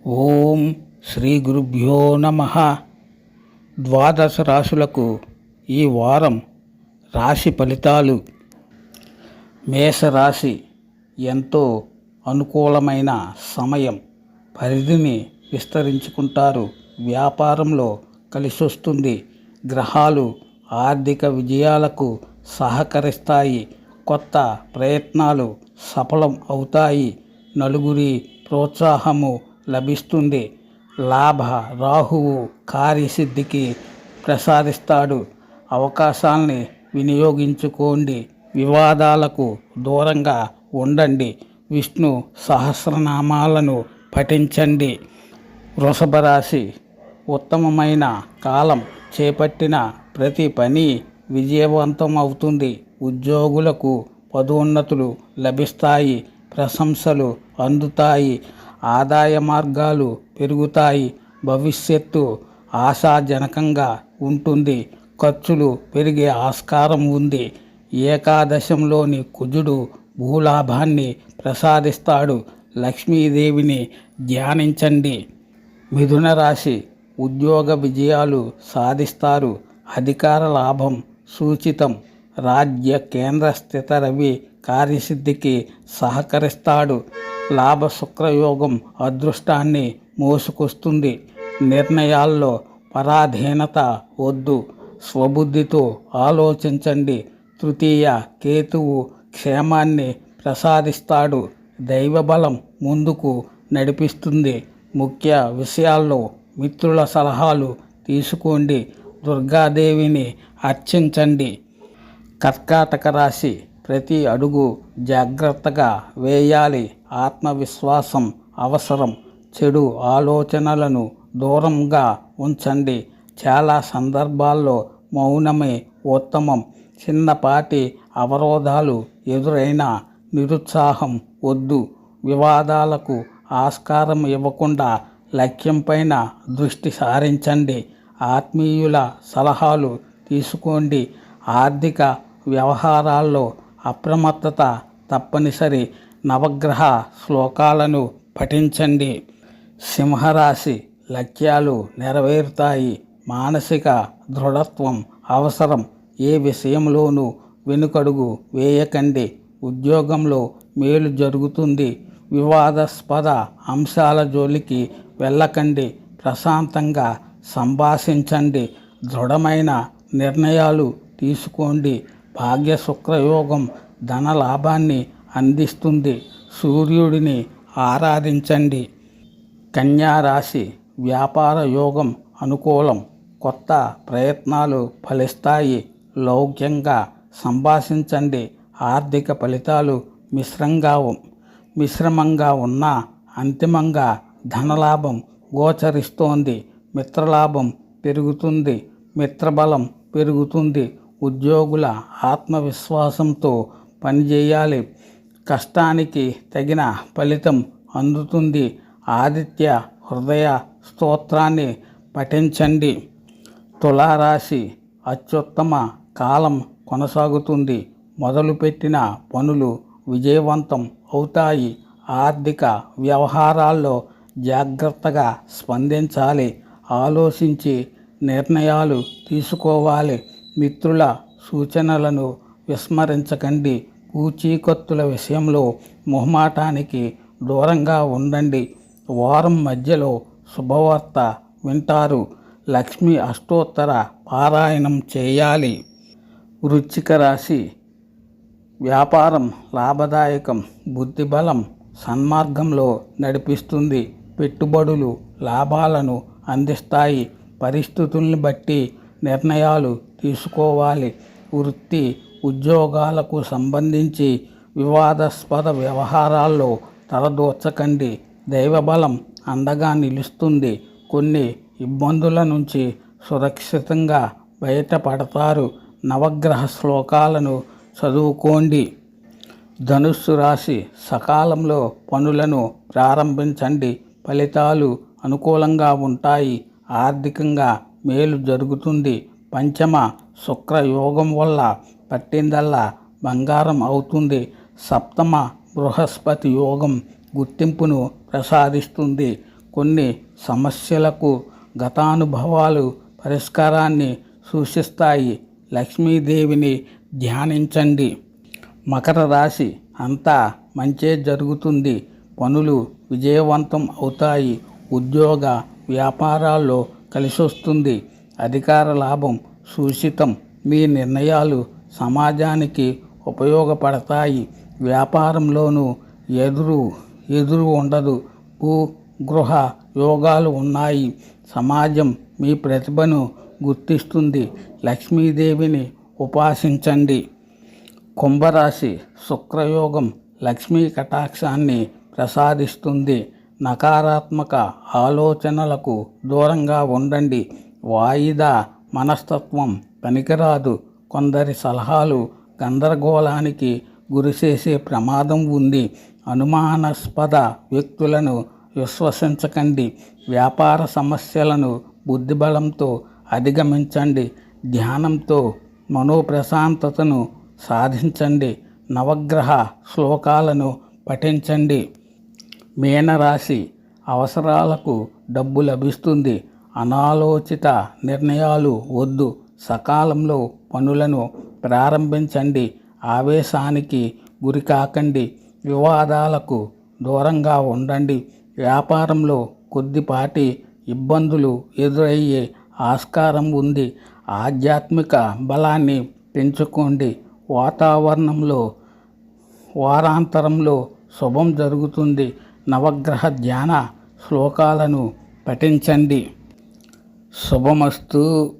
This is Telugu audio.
ఓం శ్రీ గురుభ్యో నమః. ద్వాదశ రాశులకు ఈ వారం రాశి ఫలితాలు. మేషరాశి ఎంతో అనుకూలమైన సమయం. పరిధిని విస్తరించుకుంటారు. వ్యాపారంలో కలిసొస్తుంది. గ్రహాలు ఆర్థిక విజయాలకు సహకరిస్తాయి. కొత్త ప్రయత్నాలు సఫలం అవుతాయి. నలుగురి ప్రోత్సాహము లభిస్తుంది. లాభ రాహువు కార్యసిద్ధికి ప్రసాదిస్తాడు. అవకాశాల్ని వినియోగించుకోండి. వివాదాలకు దూరంగా ఉండండి. విష్ణు సహస్రనామాలను పఠించండి. వృషభ రాశి ఉత్తమమైన కాలం. చేపట్టిన ప్రతి పని విజయవంతం అవుతుంది. ఉద్యోగులకు పదోన్నతులు లభిస్తాయి. ప్రశంసలు అందుతాయి. ఆదాయ మార్గాలు పెరుగుతాయి. భవిష్యత్తు ఆశాజనకంగా ఉంటుంది. ఖర్చులు పెరిగే ఆస్కారం ఉంది. ఏకాదశంలోని కుజుడు భూలాభాన్ని ప్రసాదిస్తాడు. లక్ష్మీదేవిని ధ్యానించండి. మిథున రాశి ఉద్యోగ విజయాలు సాధిస్తారు. అధికార లాభం సూచితం. రాజ్య కేంద్ర స్థిత రవి కార్యసిద్ధికి సహకరిస్తాడు. లాభ శుక్రయోగం అదృష్టాన్ని మోసుకొస్తుంది. నిర్ణయాల్లో పరాధీనత వద్దు. స్వబుద్ధితో ఆలోచించండి. తృతీయ కేతువు క్షేమాన్ని ప్రసాదిస్తాడు. దైవబలం ముందుకు నడిపిస్తుంది. ముఖ్య విషయాల్లో మిత్రుల సలహాలు తీసుకోండి. దుర్గాదేవిని అర్చించండి. కర్కాటక రాశి ప్రతి అడుగు జాగ్రత్తగా వేయాలి. ఆత్మవిశ్వాసం అవసరం. చెడు ఆలోచనలను దూరంగా ఉంచండి. చాలా సందర్భాల్లో మౌనమే ఉత్తమం. చిన్నపాటి అవరోధాలు ఎదురైనా నిరుత్సాహం వద్దు. వివాదాలకు ఆస్కారం ఇవ్వకుండా లక్ష్యంపైన దృష్టి సారించండి. ఆత్మీయుల సలహాలు తీసుకోండి. ఆర్థిక వ్యవహారాల్లో అప్రమత్తత తప్పనిసరి. నవగ్రహ శ్లోకాలను పఠించండి. సింహరాశి లక్ష్యాలు నెరవేరుతాయి. మానసిక దృఢత్వం అవసరం. ఏ విషయంలోనూ వెనుకడుగు వేయకండి. ఉద్యోగంలో మేలు జరుగుతుంది. వివాదాస్పద అంశాల జోలికి వెళ్ళకండి. ప్రశాంతంగా సంభాషించండి. దృఢమైన నిర్ణయాలు తీసుకోండి. భాగ్య శుక్రయోగం ధనలాభాన్ని అందిస్తుంది. సూర్యుడిని ఆరాధించండి. కన్యా రాశి వ్యాపార యోగం అనుకూలం. కొత్త ప్రయత్నాలు ఫలిస్తాయి. లౌక్యంగా సంభాషించండి. ఆర్థిక ఫలితాలు మిశ్రమంగా ఉన్నా అంతిమంగా ధనలాభం గోచరిస్తోంది. మిత్రలాభం పెరుగుతుంది. మిత్రబలం పెరుగుతుంది. ఉద్యోగుల ఆత్మవిశ్వాసంతో పనిచేయాలి. కష్టానికి తగిన ఫలితం అందుతుంది. ఆదిత్య హృదయ స్తోత్రాన్ని పఠించండి. తులారాశి అత్యుత్తమ కాలం కొనసాగుతుంది. మొదలుపెట్టిన పనులు విజయవంతం అవుతాయి. ఆర్థిక వ్యవహారాల్లో జాగ్రత్తగా స్పందించాలి. ఆలోచించి నిర్ణయాలు తీసుకోవాలి. మిత్రుల సూచనలను విస్మరించకండి. పూచీకత్తుల విషయంలో మొహమాటానికి దూరంగా ఉండండి. వారం మధ్యలో శుభవార్త వింటారు. లక్ష్మీ అష్టోత్తర పారాయణం చేయాలి. వృశ్చిక రాశి వ్యాపారం లాభదాయకం. బుద్ధిబలం సన్మార్గంలో నడిపిస్తుంది. పెట్టుబడులు లాభాలను అందిస్తాయి. పరిస్థితుల్ని బట్టి నిర్ణయాలు తీసుకోవాలి. వృత్తి ఉద్యోగాలకు సంబంధించి వివాదాస్పద వ్యవహారాల్లో తలదూర్చకండి. దైవబలం అండగా నిలుస్తుంది. కొన్ని ఇబ్బందుల నుంచి సురక్షితంగా బయటపడతారు. నవగ్రహ శ్లోకాలను చదువుకోండి. ధనుస్సు రాశి సకాలంలో పనులను ప్రారంభించండి. ఫలితాలు అనుకూలంగా ఉంటాయి. ఆర్థికంగా మేలు జరుగుతుంది. పంచమ శుక్రయోగం వల్ల పట్టిందల్లా బంగారం అవుతుంది. సప్తమ బృహస్పతి యోగం గుర్తింపును ప్రసాదిస్తుంది. కొన్ని సమస్యలకు గతానుభవాలు పరిష్కారాన్ని సూచిస్తాయి. లక్ష్మీదేవిని ధ్యానించండి. మకర రాశి అంతా మంచే జరుగుతుంది. పనులు విజయవంతం అవుతాయి. ఉద్యోగ వ్యాపారాల్లో కలిసొస్తుంది. అధికార లాభం సూచితం. మీ నిర్ణయాలు సమాజానికి ఉపయోగపడతాయి. వ్యాపారంలోనూ ఎదురు ఉండదు. భూ గృహ యోగాలు ఉన్నాయి. సమాజం మీ ప్రతిభను గుర్తిస్తుంది. లక్ష్మీదేవిని ఉపాసించండి. కుంభరాశి శుక్రయోగం లక్ష్మీ కటాక్షాన్ని ప్రసాదిస్తుంది. నకారాత్మక ఆలోచనలకు దూరంగా ఉండండి. వాయిదా మనస్తత్వం పనికిరాదు. కొందరి సలహాలు గందరగోళానికి గురిచేసే ప్రమాదం ఉంది. అనుమానాస్పద వ్యక్తులను విశ్వసించకండి. వ్యాపార సమస్యలను బుద్ధిబలంతో అధిగమించండి. ధ్యానంతో మనోప్రశాంతతను సాధించండి. నవగ్రహ శ్లోకాలను పఠించండి. మీనరాశి అవసరాలకు డబ్బు లభిస్తుంది. అనాలోచిత నిర్ణయాలు వద్దు. సకాలంలో పనులను ప్రారంభించండి. ఆవేశానికి గురి కాకండి. వివాదాలకు దూరంగా ఉండండి. వ్యాపారంలో కొద్దిపాటి ఇబ్బందులు ఎదురయ్యే ఆస్కారం ఉంది. ఆధ్యాత్మిక బలాన్ని పెంచుకోండి. వారాంతరంలో శుభం జరుగుతుంది. నవగ్రహ ధ్యాన శ్లోకాలను పఠించండి. శుభమస్తు.